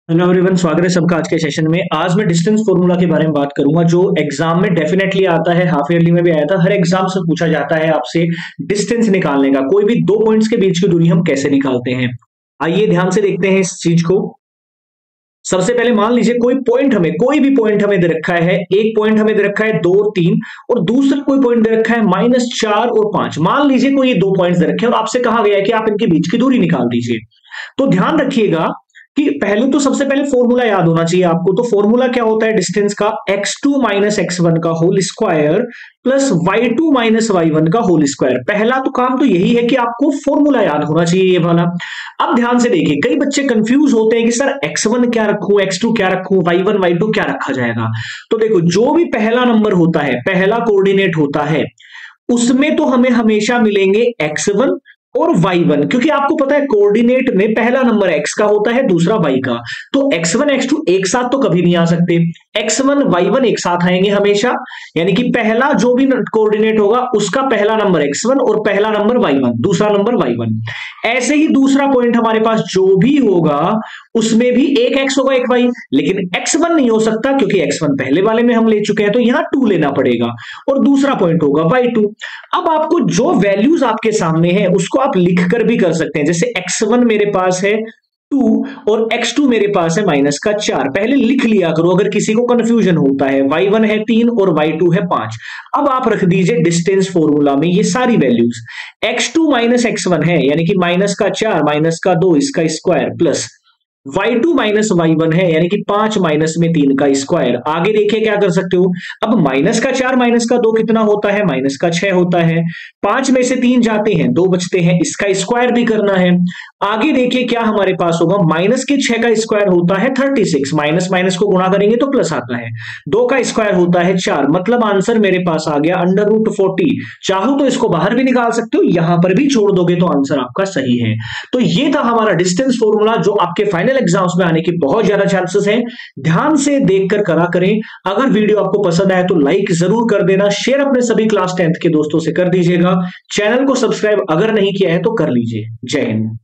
Hello everyone, स्वागत है सबका आज के सेशन में। आज मैं डिस्टेंस फॉर्मूला के बारे में बात करूंगा जो एग्जाम में डेफिनेटली आता है, हाफ ईयरली में भी आया था। हर एग्जाम से पूछा जाता है आपसे डिस्टेंस निकालने का, कोई भी दो पॉइंट्स के बीच की दूरी हम कैसे निकालते हैं। आइए ध्यान से देखते हैं इस चीज को। सबसे पहले मान लीजिए कोई भी पॉइंट हमें दे रखा है। एक पॉइंट हमें दे रखा है 2 और 3 और दूसरा कोई पॉइंट दे रखा है -4 और 5। मान लीजिए कोई ये दो पॉइंट्स दे रखे हैं और आपसे कहा गया है कि आप इनके बीच की दूरी निकाल दीजिए। तो ध्यान रखिएगा कि पहले तो सबसे पहले फॉर्मूला याद होना चाहिए आपको। तो फॉर्मूला क्या होता है डिस्टेंस का? x2 - x1 का whole square plus y2 - y1 का होल स्क्वायर। पहला तो काम तो यही है कि आपको फॉर्मूला याद होना चाहिए ये वाला। अब ध्यान से देखिए, कई बच्चे कंफ्यूज होते हैं कि सर x1 क्या रखूं, x2 क्या रखूं, y1 y2 क्या रखा जाएगा। तो देखो, जो भी पहला नंबर होता है, पहला कोऑर्डिनेट होता है, उसमें तो हमें हमेशा मिलेंगे x1 और y1, क्योंकि आपको पता है कोऑर्डिनेट में पहला नंबर x का होता है, दूसरा y का। तो x1 x2 एक साथ तो कभी नहीं आ सकते, x1 y1 एक साथ आएंगे हमेशा। यानी कि पहला जो भी कोऑर्डिनेट होगा उसका पहला नंबर x1 और पहला नंबर y1, दूसरा नंबर y1। ऐसे ही दूसरा पॉइंट हमारे पास जो भी होगा उसमें भी एक x होगा एक y, लेकिन x1 नहीं हो सकता क्योंकि x1 पहले वाले में हम ले चुके हैं, तो यहां 2 लेना पड़ेगा और दूसरा पॉइंट होगा y2। अब आपको जो वैल्यूज आपके सामने है उसको आप लिखकर भी कर सकते हैं। जैसे x1 मेरे पास है 2 और x2 मेरे पास है -4। पहले लिख लिया करो अगर किसी को कंफ्यूजन होता है। y1 है 3 और y2 है 5। अब आप रख दीजिए डिस्टेंस फॉर्मूला में ये सारी वैल्यूज। x2 - x1 है यानी कि -4 -2 इसका स्क्वायर प्लस y2 - y1 है यानी कि 5 -3 का स्क्वायर। आगे देखिए क्या कर सकते हो। अब -4 -2 कितना होता है? -6 होता है। 5 में से 3 जाते हैं, 2 बचते हैं, इसका स्क्वायर भी करना है। आगे देखिए क्या हमारे पास होगा। -6 का स्क्वायर होता है 36, माइनस माइनस को गुणा करेंगे तो प्लस आता है। 2 का स्क्वायर होता है 4, मतलब आंसर मेरे पास आ गया √40। चाहो तो इसको बाहर भी निकाल सकते हो, यहां पर भी छोड़ दोगे तो आंसर आपका सही है। तो ये था हमारा डिस्टेंस फॉर्मूला जो आपके फाइनल एग्जाम्स में आने के बहुत ज्यादा चांसेस हैं। ध्यान से देखकर करा करें। अगर वीडियो आपको पसंद आए तो लाइक जरूर कर देना, शेयर अपने सभी क्लास 10th के दोस्तों से कर दीजिएगा। चैनल को सब्सक्राइब अगर नहीं किया है तो कर लीजिए। जय हिंद।